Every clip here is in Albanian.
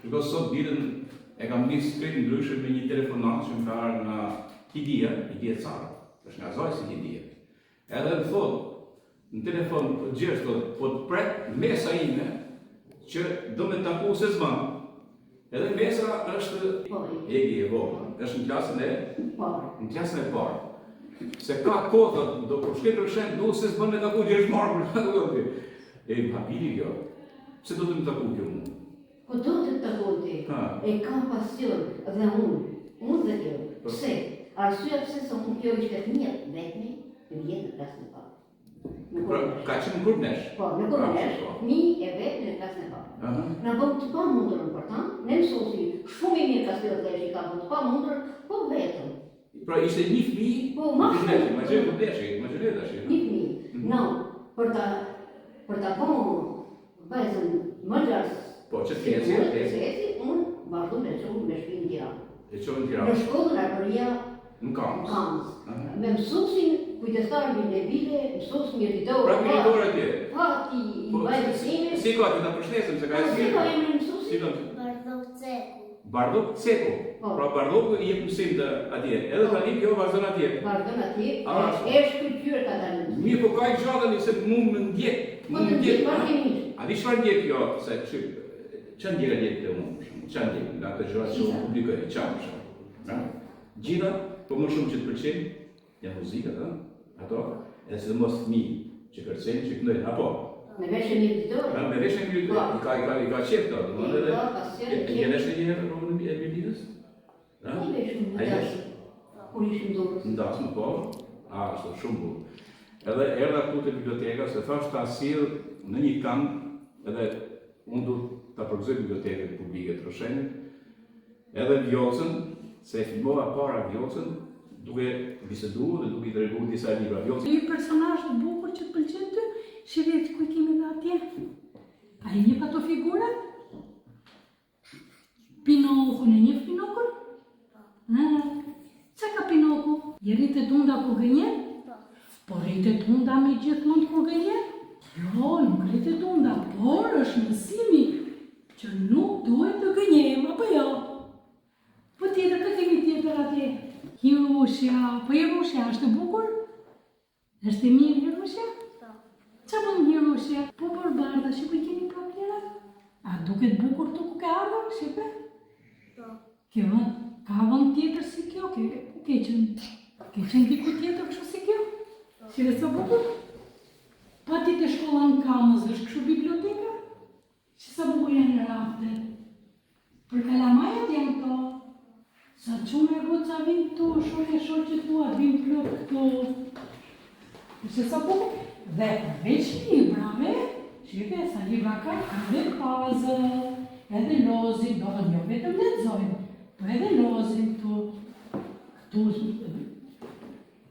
Shiko sot ditën e kam nisë krejt ndryshe me një telefonat që më ka ardhur nga Hidia Cara, është nga Zajsi Hidia. Edhe më thot, në telefon gjesh thot, po të pret mesa ime që do me taku se zvan. Edhe mesa është e vogël, është në klasën e parë. Se ka kohë, do për shketër shenë, do se s'bën me taku që është marrë. E hapiri kjo, pse do të më taku kjo mu? Po do të taku ti, e kam pasion dhe unë dhe kjo. Pse? Arsyeja pse se unë kjo ishte fëmijët vetmi, në vjetë në klasën e parë. Ka qenë në grup nesh? Po, në grup nesh, fëmijë e vetë në klasën e parë. Në bëm të pa mundur në përtan, ne mësosi shumë i mirë kastiot dhe që i ka bëm të pa mundur, po vetëm. Pra ishte një fëmijë, po ma shumë. Ma gjë këtë tash. Një fëmijë. No, për ta bon vajzën më gjas. Po, që të kesi? Unë vazhdu me shumë me shpinë Tiranë. E qovë në Tiranë? Në shkollën armëria në Kamës. Me mësusin, kujtestarën e bile, mësus mjeritorë. Pra mjeritorë atje? Fati i vajzës ime. Si ka të përshnesëm se ka e si ka e me mësusin? Bardhok Ceku. Bardhok Ceku? Pra Bardhok i jep mësim të atje, edhe tani kjo vazhdon atje? Vazhdon atje, e shkëllqyre ka të në. Mirë, po ka i gjatën se mu më ndjek. Po të ndjek, markemisht. A di shfar ndjek kjo, se që ndjek atje të unë? Që ndjek, nga të gjërat që unë publikoj, që gjitha, po më shumë që të përqenë, janë muzikat, ato, edhe se dhe mos fëmijë që kërcejnë, që këndojnë, apo? Me veshën një ditore. Me veshën një ditore, i ka qef të atë, e gjeneshtë një herë në e Bibidës? Një veshën në dasë, kur ishëm dorës. Në dasë, më po, është shumë burë. Edhe erdha këtu të biblioteka, se thashtë ta asilë në një kanë, edhe unë du të përgëzoj biblioteket publike të Roshenit, edhe Vjocën, se e filmova para Vjocën, duke bisedu dhe duke i tregu disa libra Vjocën. Një personazh të bukur që të pëlqen ty, shihet ku kemi dhe atje. A i një pa to figura? Pinoku, në një Pinokun? Qa ka Pinoku? Je rritet unda ku gënjen? Po rritet unda me gjithmonë ku gënjen? Jo, nuk rritet unda, por është mësimi që nuk duhet të gënjem, apo jo? Po tjetër, këtë kemi tjetër atje. Hirushja, po Hirushja është e bukur? Është e mirë Hirushja? Qa bën Hirushja? Po Barbarda, shqipe kemi problema? A duket bukur të ku ke ardhur, shqipe? Kjo, ka vënd tjetër si kjo? Ke qenë diku tjetër kështu si kjo? Shqipe sa bukur? Pa ti të shkolla në Kamës, është kështu biblioteka? Që sa bukur janë në rafte? Për kalamajat janë to. Sa qume e goca vinë këtu, shumë e shoqët tua, vinë plot këtu. Se sa bukur? Dhe përveç librave, shqipe, sa libra ka dhe puzzle, edhe lozit, do të njo vetëm lexojnë, po edhe lozin këtu. Këtu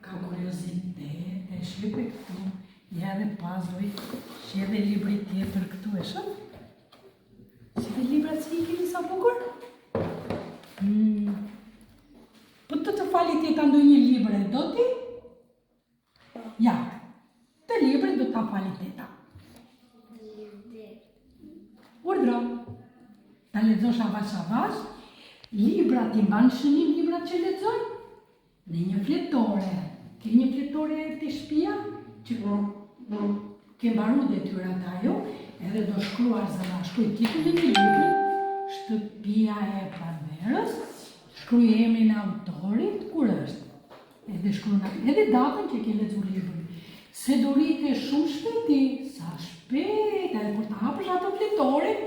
ka kuriozitet, e shqipe këtu, ja dhe puzzle, shi edhe libri tjetër këtu, e shumë? Si dhe libra që i kemi sa bukur? Po të falit e ka ndonjë libre, do ti? Ja, të libre do të falit e ta. Urdro, ta lexosh avash, libra ti mbanë shënim libra që lexoj? Në një fletore, ke një fletore të shtëpia, që ke mbaru detyrat ajo, edhe do shkruar zëra, shkruj titullin e librit, Shtëpia e Pranverës, shkruj emrin e autorit, kur është? Edhe shkruaj edhe datën që ke lexuar librin. Se do rrite shumë shpejti, sa shpejt, edhe kur ta hapësh ato fletorin,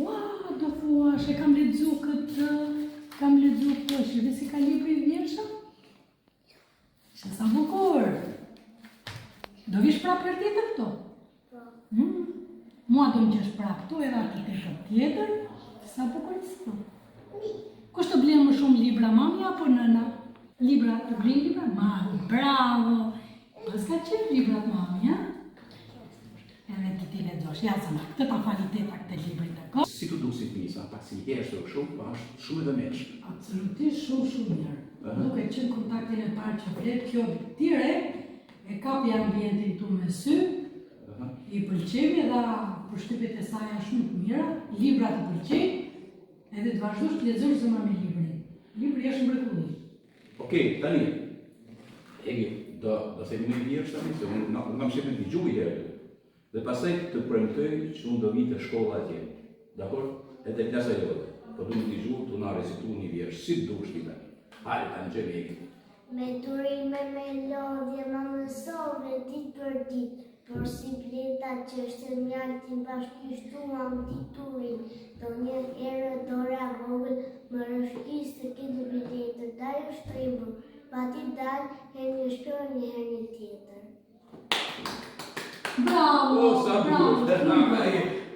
ua, do thuash, e kam lexuar këtë, kam lexuar këtë, edhe si ka libri i vjetshëm. Se sa bukur. Do vish prapë për tjetër këto? Mua do më gjesh prapë këtu, edhe atë të tjetër, sa bukur këto. Kush të blenë më shumë libra, mami apo nëna? Libra, të blenë libra? Mami, bravo! Pas ka qenë librat mami, ja? Edhe ti lexosh, ja zëma, këtë ta faliteta këtë librit e ko. Si të dusit misa, pak si jeshtë o shumë, pa është shumë edhe meshë. Absolutisht shumë mirë. Duke qenë kontaktin e parë që flet, kjo tire, e kapi ambientin tu me sy, i pëlqemi edhe përshtypjet e saj janë shumë të mira, libra të pëlqejnë, edhe të vazhdosh të lexosh zëma me librin. Libri është mrekulli. Okej, tani. Egi, do themi një vjerë tani, se unë kam shepën të gjuhi herë. Dhe pastaj të premtoj që unë do vi të shkolla atje. Dakor? Edhe klasa jote. Po du të gjuhë, tu na recitu një vjerë. Si dush ti tani? Hajde tani gjemi Egi. Me turime me lodhje ma mësove dit për dit, por si bleta që është mjaltin bashkishtuam titurin, do një herë dora vogël më rëshkis të këtë biletë, daj është tribur, pa ti dalë, her një shkër një her një tjetër. Bravo! Sa Bravo!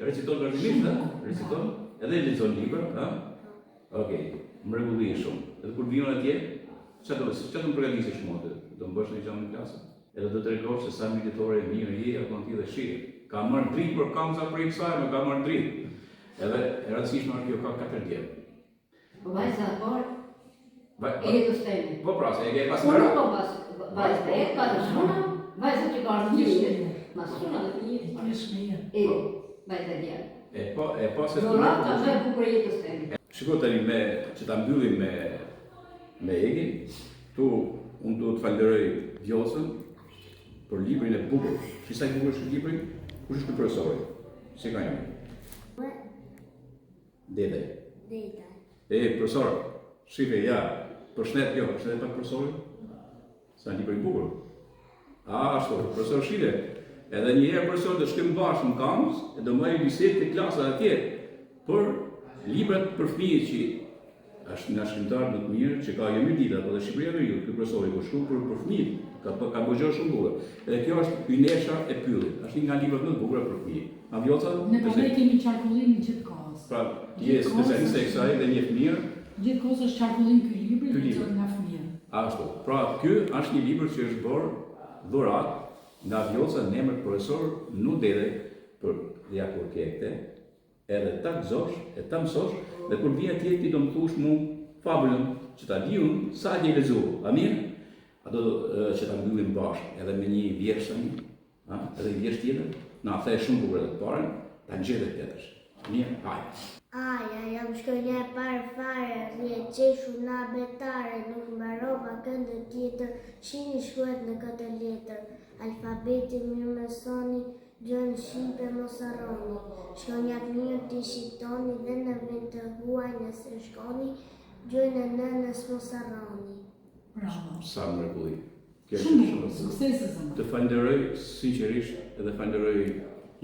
Reciton vazhdimisht, ha? Reciton? Edhe lexon libra, ha? Okej, mrekulli shumë. Edhe kur vion atje, çfarë do të përgatitesh mua atë? Do të bësh një examen në klasë? Edhe do të tregosh se sa militore e mirë je apo ti dhe shije. Ka marrë dritë për kamza për kësaj, më ka marrë dritë. Edhe e rëndësishme është kjo ka 4 vjet. Vajza por e do stemi. Po pra, se e ke pas Unë mëra. po pas vajza e ka të shuna, vajza që ka të njështë. Mas shuna dhe të njështë. E, vajza djerë. E po se Dora ka dhe bukur jetës temi. Shiko tani me që ta mbyllim me Egin, unë do të falenderoj Vjosën për librin e bukur. Që sa i bukur është libri? Kush është ky profesori? Si ka emrin? Dede. Profesor, shife, ja, përshnet, jo, është edhe pak profesori? Sa libri i bukur. Ashtu, profesor Shile, edhe një herë profesor do shkojmë bashkë në kampus, e do marrim bisedë te klasa atje për librat për fëmijë që është nga shkrimtar më të mirë që ka Jemidita, po dhe Shqipëria me ju, ky profesori ko shkruar për fëmijë, ka bëjë shumë bukur. Edhe kjo është Ynesha e Pyllit, është një nga librat më të bukura për fëmijë. A Vjoca? Ne pandaj kemi qarkullim gjithë kohës. Pra, je specialiste e kësaj dhe njeh mirë. Gjithë kohës është qarkullim ky libri lexohet nga fëmijë. Ashtu. Pra, ky është një libër që është bërë dhuratë nga Vjoca në emër profesor nuk dede për ja kur ke këte, edhe ta gëzosh, e ta mësosh, dhe kur vjen atje ti do më thush mu fabulën që ta di unë sa ke lexuar. A mirë? Ato që ta mbyllim bashkë, edhe me një vjersh tani, edhe një vjersh tjetër, na the shumë bukur të parën, ta ngjelet tjetësh. Mirë, hajde. Aja, jam shkënja e parë fare, rje qeshu na betare, nuk mbarova këndë tjetër, shini shkruhet në këtë letër. Alfabetin mirë mësoni, gjën shqipe mos harroni. Shkronjat mirë t'i shqiptoni dhe në vend të huaj nëse shkoni, gjojnë e nënës mos harroni. Bravo. Sa mrekulli. Shumë suksese zëma. Të falenderoj sinqerisht edhe falenderoj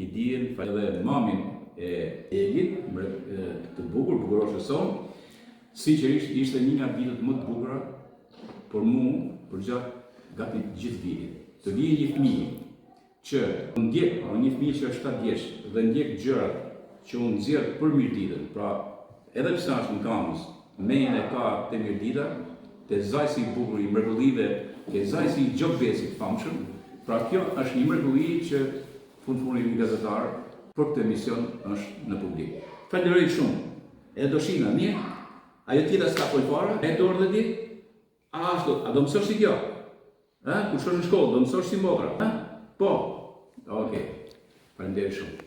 Idien, edhe mamin e Egit, të bukuroshe son. Sinqerisht ishte një nga ditët më të bukura për mua për gjatë gati gjithë vitin. Të vijë një fëmijë që ndjek, një fëmijë që është 7 vjeç dhe ndjek gjërat që unë nxjerr për mirëditën. Pra, edhe pse është në kampus, menin e ka te mirëdita, te zajsi i bukur i mrekullive, te zajsi i gjobbesit famshëm. Pra, kjo është një mrekulli që fundfuni një gazetar për këtë emision është në publik. Falenderoj shumë. E do shina, mirë? Ajo tjetër s'ka pol fare? E dorë dhe ditë? Ashtu, a do mësosh si kjo? Kur shkosh në shkollë, do mësosh si motra? Po? Okej. Faleminderit shumë.